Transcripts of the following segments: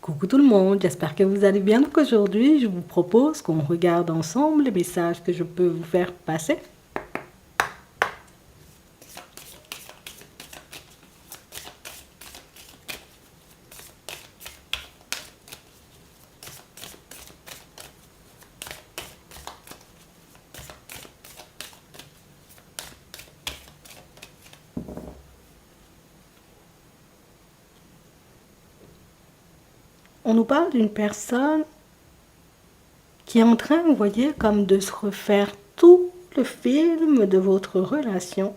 Coucou tout le monde, j'espère que vous allez bien. Donc aujourd'hui, je vous propose qu'on regarde ensemble les messages que je peux vous faire passer. On nous parle d'une personne qui est en train, vous voyez, comme de se refaire tout le film de votre relation.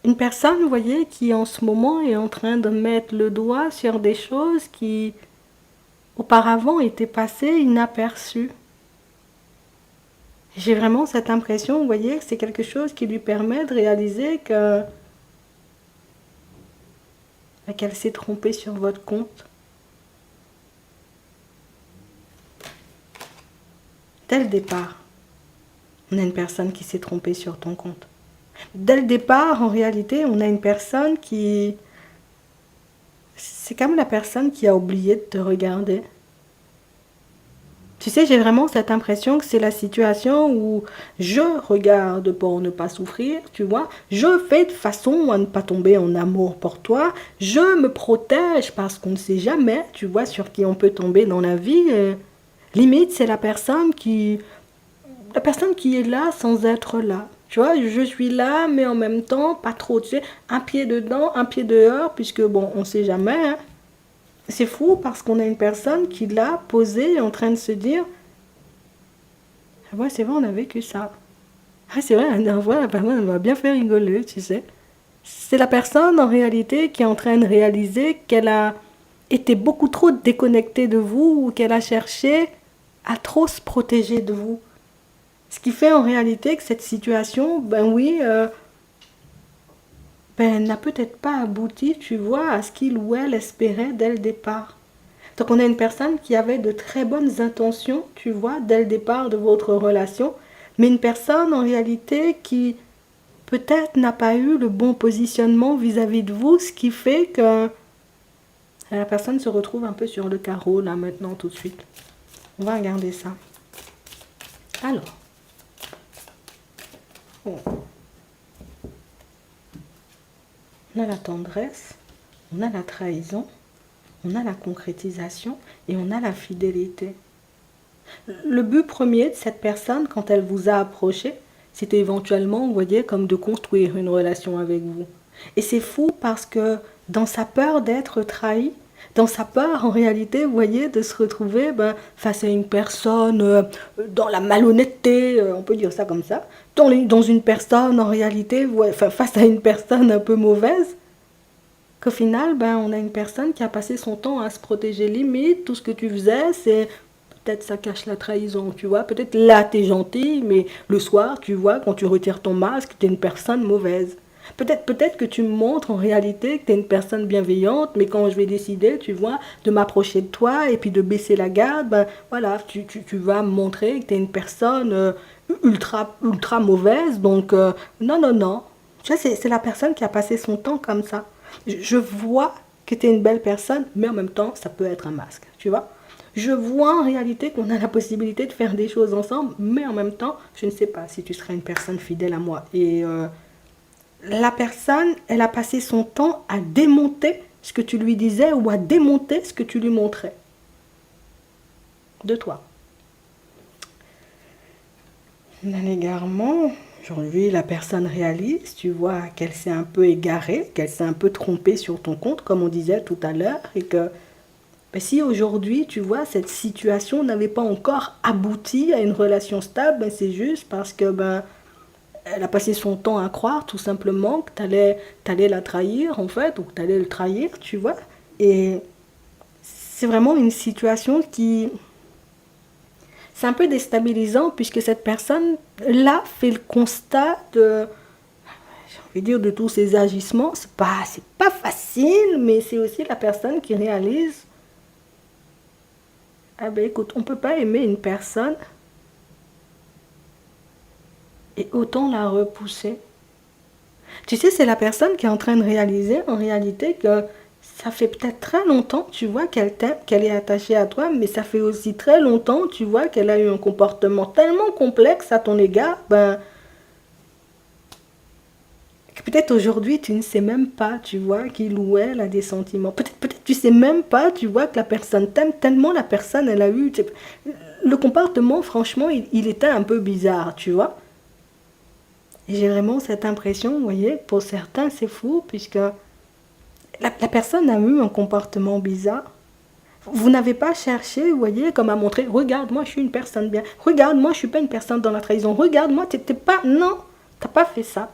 Une personne, vous voyez, qui en ce moment est en train de mettre le doigt sur des choses qui auparavant étaient passées inaperçues. J'ai vraiment cette impression, vous voyez, que c'est quelque chose qui lui permet de réaliser qu'elle s'est trompée sur votre compte. Dès le départ, on a une personne qui s'est trompée sur ton compte. Dès le départ, en réalité, on a une personne qui... C'est comme la personne qui a oublié de te regarder. Tu sais, j'ai vraiment cette impression que c'est la situation où je regarde pour ne pas souffrir, tu vois. Je fais de façon à ne pas tomber en amour pour toi. Je me protège parce qu'on ne sait jamais, tu vois, sur qui on peut tomber dans la vie. Limite, c'est la personne qui est là sans être là. Tu vois, je suis là, mais en même temps, pas trop, tu sais, un pied dedans, un pied dehors, puisque bon, on sait jamais, hein. C'est fou parce qu'on a une personne qui l'a posée en train de se dire, ah ouais, c'est vrai, on a vécu ça. Ah, c'est vrai, la dernière fois, la personne elle m'a bien fait rigoler, tu sais. C'est la personne, en réalité, qui est en train de réaliser qu'elle a été beaucoup trop déconnectée de vous ou qu'elle a cherché à trop se protéger de vous. Ce qui fait en réalité que cette situation, ben oui, ben, n'a peut-être pas abouti, tu vois, à ce qu'il ou elle espérait dès le départ. Donc on a une personne qui avait de très bonnes intentions, tu vois, dès le départ de votre relation, mais une personne en réalité qui peut-être n'a pas eu le bon positionnement vis-à-vis de vous, ce qui fait que la personne se retrouve un peu sur le carreau, là, maintenant, tout de suite. On va regarder ça. Alors, bon. On a la tendresse, on a la trahison, on a la concrétisation et on a la fidélité. Le but premier de cette personne, quand elle vous a approché, c'était éventuellement, vous voyez, comme de construire une relation avec vous. Et c'est fou parce que dans sa peur d'être trahi, dans sa peur, en réalité, vous voyez, de se retrouver face à une personne dans la malhonnêteté, on peut dire ça comme ça, dans une personne, en réalité, face à une personne un peu mauvaise, qu'au final, on a une personne qui a passé son temps à se protéger limite. Tout ce que tu faisais, c'est peut-être ça cache la trahison, tu vois. Peut-être là, t'es gentil, mais le soir, tu vois, quand tu retires ton masque, t'es une personne mauvaise. Peut-être que tu me montres en réalité que t'es une personne bienveillante, mais quand je vais décider, tu vois, de m'approcher de toi et puis de baisser la garde, voilà, tu vas me montrer que t'es une personne ultra mauvaise. Donc, non, non, non. Tu vois, c'est la personne qui a passé son temps comme ça. Je vois que tu es une belle personne, mais en même temps, ça peut être un masque, tu vois. Je vois en réalité qu'on a la possibilité de faire des choses ensemble, mais en même temps, je ne sais pas si tu seras une personne fidèle à moi. Et la personne, elle a passé son temps à démonter ce que tu lui disais ou à démonter ce que tu lui montrais de toi. L'égarement, aujourd'hui, la personne réalise, tu vois, qu'elle s'est un peu égarée, qu'elle s'est un peu trompée sur ton compte, comme on disait tout à l'heure, et que si aujourd'hui, tu vois, cette situation n'avait pas encore abouti à une relation stable, c'est juste parce que elle a passé son temps à croire tout simplement que t'allais la trahir, en fait, ou que t'allais le trahir, tu vois. Et c'est vraiment une situation qui... C'est un peu déstabilisant puisque cette personne-là fait le constat de, j'ai envie de dire, de tous ses agissements. C'est pas facile, mais c'est aussi la personne qui réalise, ah ben écoute, on peut pas aimer une personne et autant la repousser. Tu sais, c'est la personne qui est en train de réaliser en réalité que ça fait peut-être très longtemps, tu vois, qu'elle t'aime, qu'elle est attachée à toi, mais ça fait aussi très longtemps, tu vois, qu'elle a eu un comportement tellement complexe à ton égard, ben, que peut-être aujourd'hui, tu ne sais même pas, tu vois, qu'il ou elle a des sentiments. Peut-être tu sais même pas, tu vois, que la personne t'aime tellement la personne, elle a eu... Le comportement, franchement, il était un peu bizarre, tu vois. Et j'ai vraiment cette impression, vous voyez, pour certains, c'est fou, puisque la personne a eu un comportement bizarre. Vous n'avez pas cherché, vous voyez, comme à montrer, regarde, moi, je suis une personne bien. Regarde, moi, je suis pas une personne dans la trahison. Regarde, moi, t'es pas... Non, t'as pas fait ça.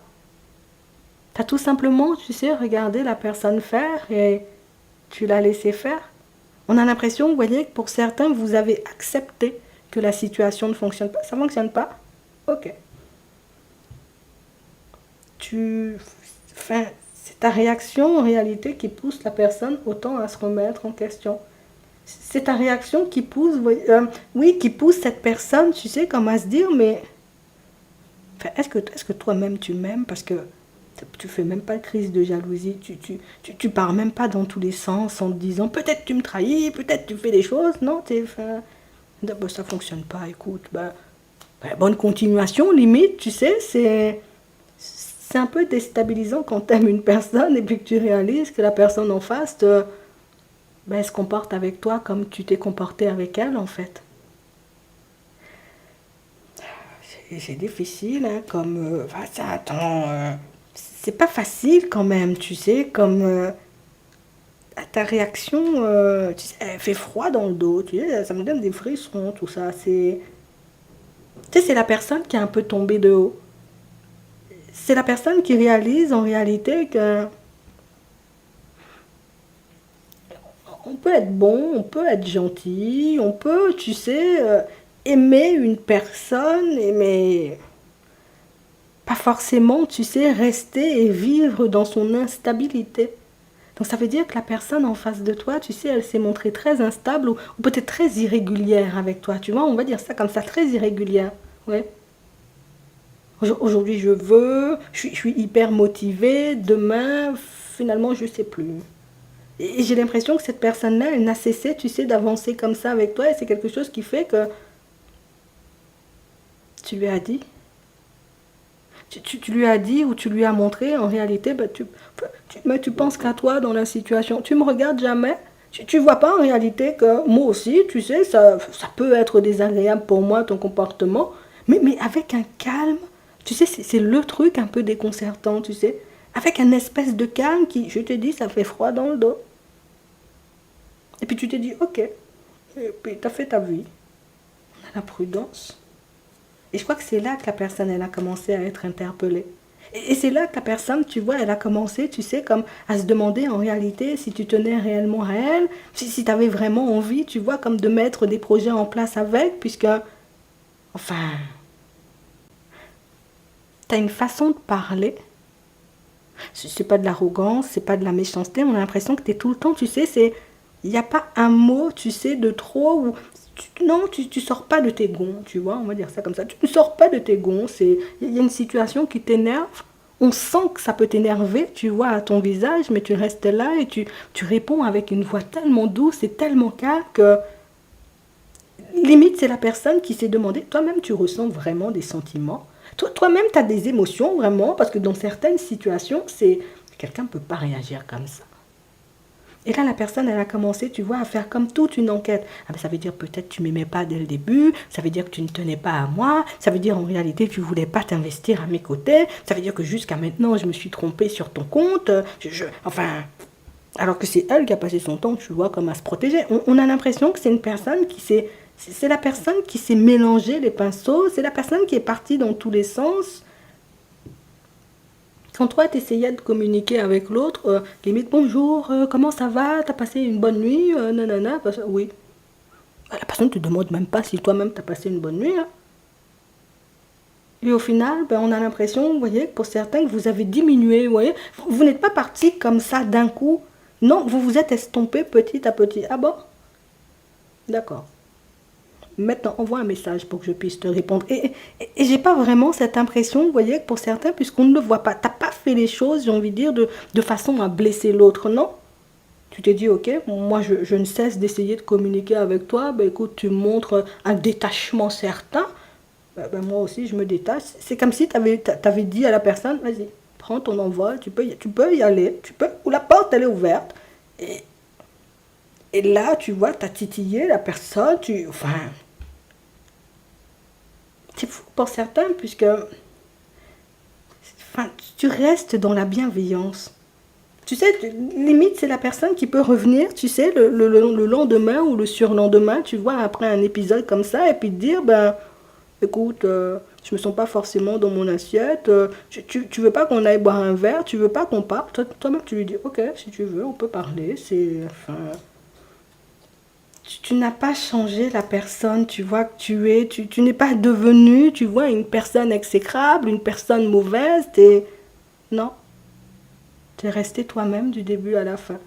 T'as tout simplement, tu sais, regardé la personne faire et tu l'as laissé faire. On a l'impression, vous voyez, que pour certains, vous avez accepté que la situation ne fonctionne pas. Ça ne fonctionne pas? Ok. Tu... Enfin, c'est ta réaction en réalité qui pousse la personne autant à se remettre en question. C'est ta réaction qui pousse, oui, qui pousse cette personne, tu sais, comme à se dire, mais enfin, est-ce que toi-même tu m'aimes? Parce que tu fais même pas de crise de jalousie, tu pars même pas dans tous les sens en te disant peut-être tu me trahis, peut-être tu fais des choses, non, enfin, bah, ça fonctionne pas, écoute, bonne continuation, limite, tu sais, c'est un peu déstabilisant quand tu aimes une personne et puis que tu réalises que la personne en face elle se comporte avec toi comme tu t'es comporté avec elle, en fait. C'est difficile, hein, comme... enfin, ça, attends... c'est pas facile quand même, tu sais, comme... ta réaction, tu sais, elle fait froid dans le dos, tu sais, ça me donne des frissons, tout ça. Tu sais, c'est la personne qui est un peu tombée de haut. C'est la personne qui réalise en réalité que on peut être bon, on peut être gentil, on peut, tu sais, aimer une personne, mais pas forcément, tu sais, rester et vivre dans son instabilité. Donc ça veut dire que la personne en face de toi, tu sais, elle s'est montrée très instable ou peut-être très irrégulière avec toi. Tu vois, on va dire ça comme ça, très irrégulière. Ouais. Aujourd'hui, je suis hyper motivée. Demain, finalement, je sais plus. Et j'ai l'impression que cette personne-là, elle n'a cessé, tu sais, d'avancer comme ça avec toi. Et c'est quelque chose qui fait que tu lui as dit. Tu lui as dit ou tu lui as montré, en réalité, mais tu penses qu'à toi dans la situation. Tu me regardes jamais. Tu vois pas en réalité que moi aussi, tu sais, ça peut être désagréable pour moi, ton comportement. Mais avec un calme, tu sais, c'est le truc un peu déconcertant, tu sais. Avec un espèce de calme qui, je te dis, ça fait froid dans le dos. Et puis tu te dis, ok. Et puis tu as fait ta vie. On a la prudence. Et je crois que c'est là que la personne, elle a commencé à être interpellée. Et c'est là que la personne, tu vois, elle a commencé, tu sais, comme à se demander en réalité si tu tenais réellement à elle, si tu avais vraiment envie, tu vois, comme de mettre des projets en place avec, puisque, enfin, tu as une façon de parler. C'est pas de l'arrogance, c'est pas de la méchanceté, on a l'impression que tu es tout le temps, tu sais, il n'y a pas un mot, tu sais, de trop, ou non, tu sors pas de tes gonds, tu vois, on va dire ça comme ça. Tu ne sors pas de tes gonds, il y a une situation qui t'énerve, on sent que ça peut t'énerver, tu vois, à ton visage, mais tu restes là et tu réponds avec une voix tellement douce et tellement calme que limite c'est la personne qui s'est demandé, toi-même tu ressens vraiment des sentiments, toi-même tu as des émotions vraiment, parce que dans certaines situations, quelqu'un ne peut pas réagir comme ça. Et là, la personne, elle a commencé, tu vois, à faire comme toute une enquête. Ah ben, ça veut dire peut-être tu m'aimais pas dès le début, ça veut dire que tu ne tenais pas à moi, ça veut dire en réalité tu voulais pas t'investir à mes côtés, ça veut dire que jusqu'à maintenant je me suis trompée sur ton compte, enfin, alors que c'est elle qui a passé son temps, tu vois, comme à se protéger. On a l'impression que c'est une personne c'est la personne qui s'est mélangée les pinceaux, c'est la personne qui est partie dans tous les sens. Quand toi, tu essayais de communiquer avec l'autre, limite bonjour, comment ça va, t'as passé une bonne nuit, nanana, oui. La personne ne te demande même pas si toi-même t'as passé une bonne nuit. Hein. Et au final, on a l'impression, vous voyez, pour certains, que vous avez diminué, vous voyez. Vous n'êtes pas parti comme ça d'un coup. Non, vous vous êtes estompé petit à petit. Ah bon? D'accord. Maintenant, envoie un message pour que je puisse te répondre. Et j'ai pas vraiment cette impression, vous voyez, que pour certains, puisqu'on ne le voit pas, t'as pas fait les choses, j'ai envie de dire, de façon à blesser l'autre, non? Tu t'es dit, ok, moi je ne cesse d'essayer de communiquer avec toi, ben écoute, tu montres un détachement certain, ben moi aussi je me détache. C'est comme si tu avais dit à la personne, vas-y, prends ton envol, tu peux y aller, ou la porte elle est ouverte. Et, et là, tu vois, tu as titillé la personne, c'est fou pour certains, puisque enfin, tu restes dans la bienveillance. Tu sais, limite, c'est la personne qui peut revenir, tu sais, le lendemain ou le surlendemain, tu vois, après un épisode comme ça, et puis te dire, ben, écoute, je me sens pas forcément dans mon assiette, tu veux pas qu'on aille boire un verre, tu veux pas qu'on parte, toi-même tu lui dis, ok, si tu veux, on peut parler, enfin, tu n'as pas changé la personne, tu vois, que tu n'es pas devenu, tu vois, une personne exécrable, une personne mauvaise, non, tu es resté toi-même du début à la fin.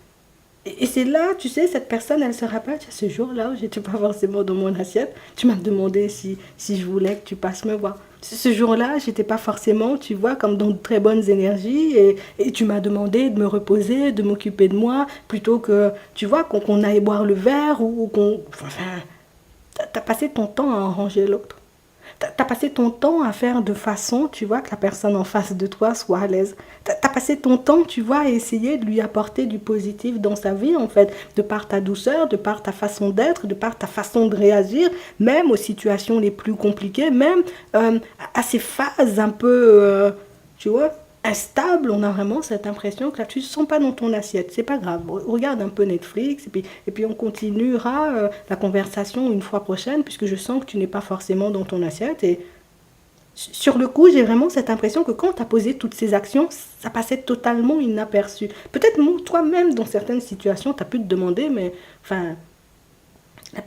Et c'est là, tu sais, cette personne, elle se rappelle, tiens, ce jour-là où j'étais pas forcément dans mon assiette, tu m'as demandé si je voulais que tu passes me voir. Ce jour-là, j'étais pas forcément, tu vois, comme dans de très bonnes énergies, et tu m'as demandé de me reposer, de m'occuper de moi, plutôt que, tu vois, qu'on aille boire le verre, ou qu'on... Enfin, t'as passé ton temps à arranger l'autre. T'as passé ton temps à faire de façon, tu vois, que la personne en face de toi soit à l'aise. T'as passé ton temps, tu vois, à essayer de lui apporter du positif dans sa vie, en fait, de par ta douceur, de par ta façon d'être, de par ta façon de réagir, même aux situations les plus compliquées, même à ces phases un peu, tu vois, instables. On a vraiment cette impression que là, tu ne te sens pas dans ton assiette. C'est pas grave. Regarde un peu Netflix, et puis on continuera la conversation une fois prochaine, puisque je sens que tu n'es pas forcément dans ton assiette. Et sur le coup, j'ai vraiment cette impression que quand tu as posé toutes ces actions, ça passait totalement inaperçu. Peut-être toi-même, dans certaines situations, tu as pu te demander, mais enfin,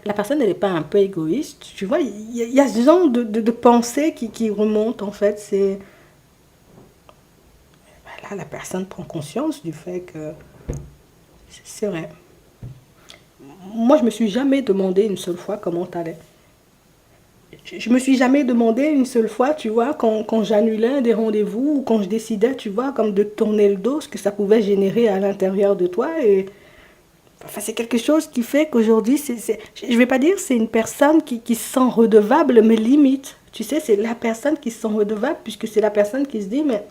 la personne, elle n'est pas un peu égoïste. Tu vois, il y a ce genre de pensée qui remonte, en fait. Là, la personne prend conscience du fait que c'est vrai. Moi, je me suis jamais demandé une seule fois comment t'allais. Je me suis jamais demandé une seule fois, tu vois, quand j'annulais des rendez-vous ou quand je décidais, tu vois, comme de tourner le dos, ce que ça pouvait générer à l'intérieur de toi. Et enfin, c'est quelque chose qui fait qu'aujourd'hui, je vais pas dire c'est une personne qui se sent redevable, mais limite. Tu sais, c'est la personne qui se sent redevable puisque c'est la personne qui se dit, mais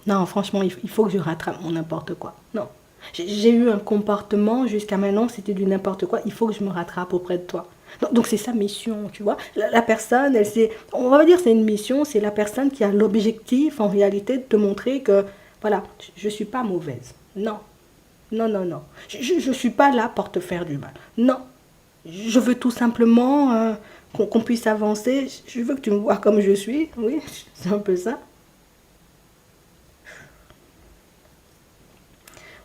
non, franchement, il faut que je rattrape mon n'importe quoi. Non. J'ai eu un comportement jusqu'à maintenant, c'était du n'importe quoi. Il faut que je me rattrape auprès de toi. Donc c'est sa mission, tu vois. La personne, on va dire c'est une mission, c'est la personne qui a l'objectif en réalité de te montrer que, voilà, je ne suis pas mauvaise. Non, non, non, non. Je ne suis pas là pour te faire du mal. Non, je veux tout simplement qu'on puisse avancer. Je veux que tu me vois comme je suis. Oui, c'est un peu ça.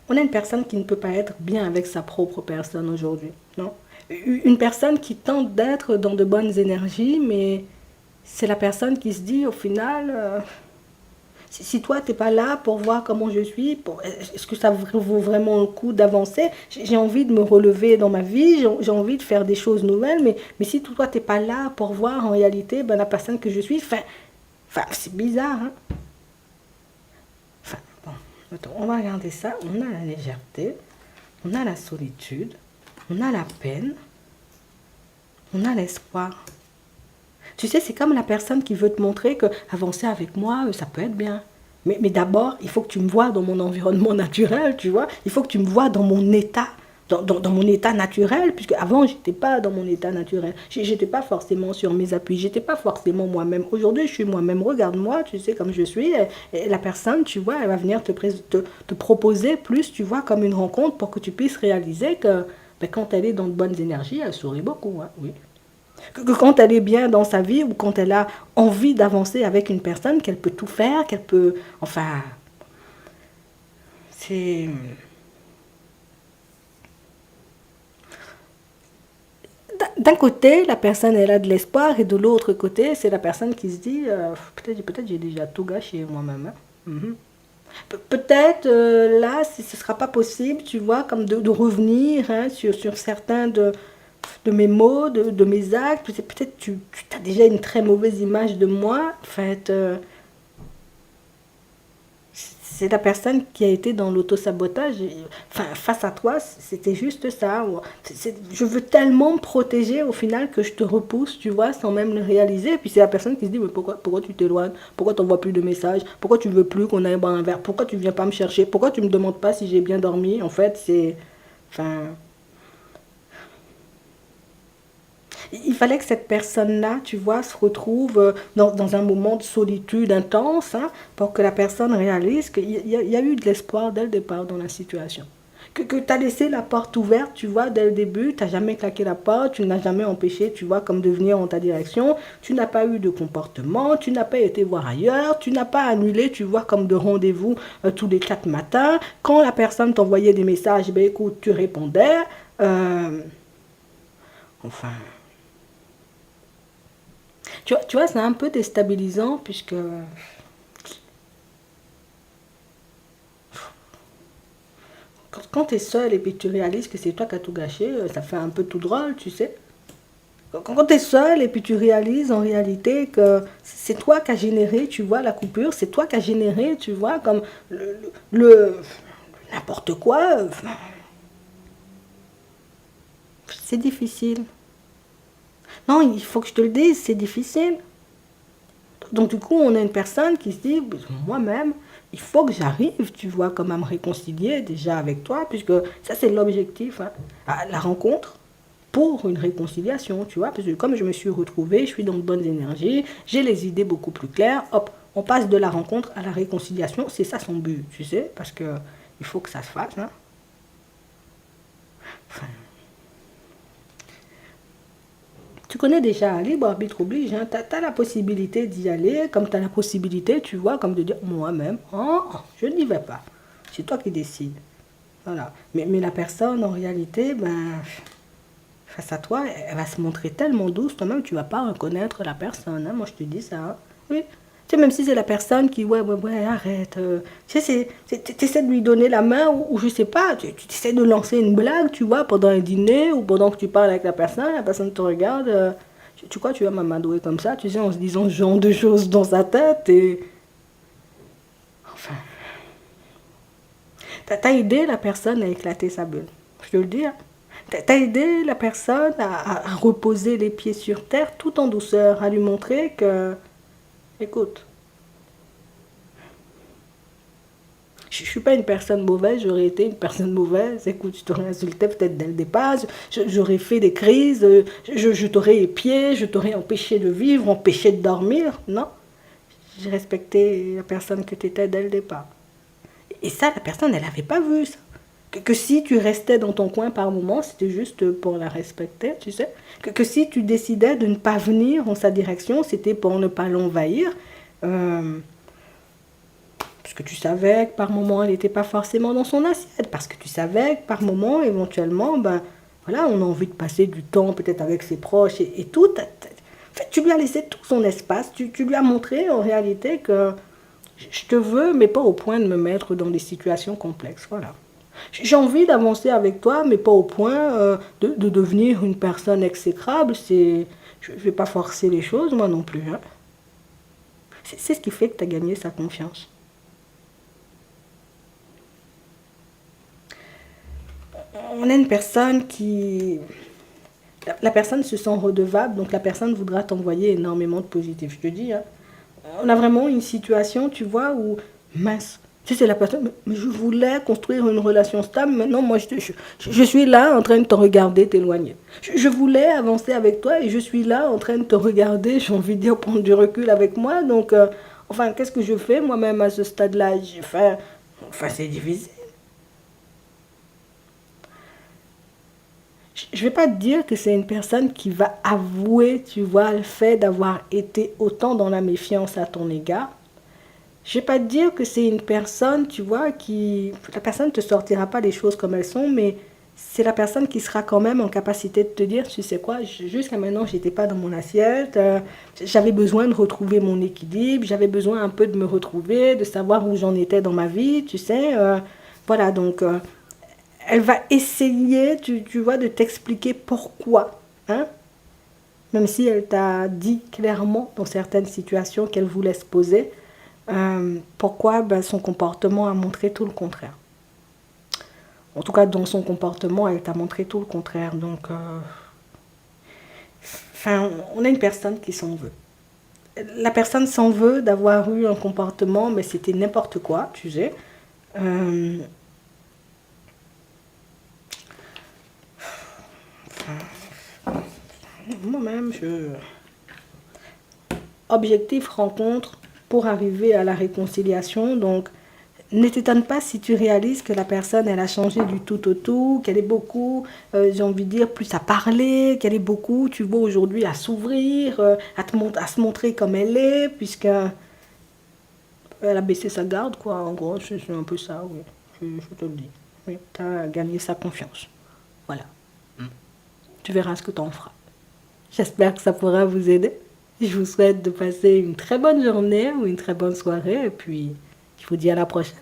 On a une personne qui ne peut pas être bien avec sa propre personne aujourd'hui, non? Une personne qui tente d'être dans de bonnes énergies, mais c'est la personne qui se dit au final, si toi t'es pas là pour voir comment je suis, est-ce que ça vaut vraiment le coup d'avancer? J'ai envie de me relever dans ma vie, j'ai envie de faire des choses nouvelles, mais si toi t'es pas là pour voir en réalité ben, la personne que je suis, enfin c'est bizarre, hein? Enfin, bon, attends, on va regarder ça. On a la légèreté, on a la solitude, on a la peine, on a l'espoir. Tu sais, c'est comme la personne qui veut te montrer que avancer avec moi, ça peut être bien. Mais d'abord, il faut que tu me vois dans mon environnement naturel, tu vois. Il faut que tu me vois dans mon état, dans mon état naturel, puisque avant, j'étais pas dans mon état naturel. J'étais pas forcément sur mes appuis, j'étais pas forcément moi-même. Aujourd'hui, je suis moi-même. Regarde-moi, tu sais, comme je suis. Et la personne, tu vois, elle va venir te proposer plus, tu vois, comme une rencontre pour que tu puisses réaliser que ben, quand elle est dans de bonnes énergies, elle sourit beaucoup, hein, oui. Que quand elle est bien dans sa vie ou quand elle a envie d'avancer avec une personne, qu'elle peut tout faire, qu'elle peut... Enfin, c'est... D'un côté, la personne, elle a de l'espoir et de l'autre côté, c'est la personne qui se dit, peut-être j'ai déjà tout gâché moi-même, hein. Mhm. Peut-être là, ce ne sera pas possible, tu vois, comme de revenir hein, sur certains de mes mots, de mes actes. Peut-être tu as déjà une très mauvaise image de moi. En fait, c'est la personne qui a été dans l'autosabotage. Enfin, face à toi, c'était juste ça. Je veux tellement me protéger au final que je te repousse, tu vois, sans même le réaliser. Et puis c'est la personne qui se dit, mais pourquoi tu t'éloignes? Pourquoi tu n'envoies plus de messages? Pourquoi tu veux plus qu'on aille boire un verre? Pourquoi tu viens pas me chercher? Pourquoi tu me demandes pas si j'ai bien dormi? En fait, c'est... Enfin, il fallait que cette personne-là, tu vois, se retrouve dans un moment de solitude intense, hein, pour que la personne réalise qu'il y a eu de l'espoir dès le départ dans la situation. Que tu as laissé la porte ouverte, tu vois, dès le début, tu n'as jamais claqué la porte, tu n'as jamais empêché, tu vois, comme de venir en ta direction, tu n'as pas eu de comportement, tu n'as pas été voir ailleurs, tu n'as pas annulé, tu vois, comme de rendez-vous tous les 4 matins. Quand la personne t'envoyait des messages, ben écoute, tu répondais. Euh, enfin... Tu vois, c'est un peu déstabilisant puisque quand tu es seul et puis tu réalises que c'est toi qui as tout gâché, ça fait un peu tout drôle, tu sais. Quand tu es seul et puis tu réalises en réalité que c'est toi qui as généré, tu vois, la coupure, c'est toi qui as généré, tu vois, comme le n'importe quoi, c'est difficile. Non, il faut que je te le dise, c'est difficile. Donc du coup, on a une personne qui se dit, moi-même, il faut que j'arrive, tu vois, comme à me réconcilier déjà avec toi, puisque ça c'est l'objectif, hein, la rencontre pour une réconciliation, tu vois, parce que comme je me suis retrouvée, je suis dans de bonnes énergies, j'ai les idées beaucoup plus claires, hop, on passe de la rencontre à la réconciliation, c'est ça son but, tu sais, parce que il faut que ça se fasse, hein. Enfin, tu connais déjà, libre arbitre oblige, hein. Tu as la possibilité d'y aller, comme tu as la possibilité, tu vois, comme de dire moi-même, oh, je n'y vais pas. C'est toi qui décides. Voilà. Mais la personne, en réalité, ben, face à toi, elle va se montrer tellement douce, toi-même, tu vas pas reconnaître la personne, hein. Moi, je te dis ça, hein. Oui. Tu sais, même si c'est la personne qui, ouais, arrête. Tu sais, tu essaies de lui donner la main ou je sais pas, tu essaies de lancer une blague, tu vois, pendant un dîner ou pendant que tu parles avec la personne te regarde. Tu crois, tu vas m'amadouer comme ça, tu sais, en se disant ce genre de choses dans sa tête et. Enfin. T'as aidé la personne à éclater sa bulle. Je te le dis, hein. T'as aidé la personne à reposer les pieds sur terre tout en douceur, à lui montrer que, écoute, je ne suis pas une personne mauvaise, j'aurais été une personne mauvaise. Écoute, je t'aurais insulté peut-être dès le départ, j'aurais fait des crises, je t'aurais épié, je t'aurais empêché de vivre, empêché de dormir. Non, j'ai respecté la personne que tu étais dès le départ. Et ça, la personne, elle n'avait pas vu ça. Que si tu restais dans ton coin par moment, c'était juste pour la respecter, tu sais. Que si tu décidais de ne pas venir en sa direction, c'était pour ne pas l'envahir. Euh, Parce que tu savais que par moment, elle n'était pas forcément dans son assiette. Parce que tu savais que par moment, éventuellement, ben, voilà, on a envie de passer du temps peut-être avec ses proches et tout. En fait, tu lui as laissé tout son espace. Tu lui as montré en réalité que je te veux, mais pas au point de me mettre dans des situations complexes. Voilà. J'ai envie d'avancer avec toi, mais pas au point de devenir une personne exécrable. Je ne vais pas forcer les choses, moi non plus, hein. C'est ce qui fait que tu as gagné sa confiance. On a une personne qui... La personne se sent redevable, donc la personne voudra t'envoyer énormément de positif. Je te dis, hein. On a vraiment une situation, tu vois, où, mince, tu sais, la personne, mais je voulais construire une relation stable, maintenant, moi, je suis là en train de te regarder t'éloigner. Je voulais avancer avec toi et je suis là en train de te regarder, j'ai envie de dire, prendre du recul avec moi. Donc, enfin, qu'est-ce que je fais moi-même à ce stade-là? Enfin, c'est difficile. Je ne vais pas te dire que c'est une personne qui va avouer, tu vois, le fait d'avoir été autant dans la méfiance à ton égard. Je ne vais pas te dire que c'est une personne, tu vois, qui... La personne ne te sortira pas les choses comme elles sont, mais c'est la personne qui sera quand même en capacité de te dire, tu sais quoi, jusqu'à maintenant, je n'étais pas dans mon assiette, j'avais besoin de retrouver mon équilibre, j'avais besoin un peu de me retrouver, de savoir où j'en étais dans ma vie, tu sais. Voilà, donc... elle va essayer, tu vois, de t'expliquer pourquoi, hein? Même si elle t'a dit clairement dans certaines situations qu'elle voulait se poser. Pourquoi? Ben, son comportement a montré tout le contraire. En tout cas, dans son comportement, elle t'a montré tout le contraire. Donc, enfin, on a une personne qui s'en veut. La personne s'en veut d'avoir eu un comportement, mais c'était n'importe quoi, tu sais. Euh, Moi-même, objectif rencontre pour arriver à la réconciliation. Donc, ne t'étonne pas si tu réalises que la personne, elle a changé du tout au tout, qu'elle est beaucoup, j'ai envie de dire, plus à parler, qu'elle est beaucoup, tu vois, aujourd'hui, à s'ouvrir, à se montrer comme elle est, puisqu'elle a baissé sa garde, quoi. En gros, c'est un peu ça, oui. Je te le dis. Oui, tu as gagné sa confiance. Voilà. Tu verras ce que tu en feras. J'espère que ça pourra vous aider. Je vous souhaite de passer une très bonne journée ou une très bonne soirée, et puis je vous dis à la prochaine.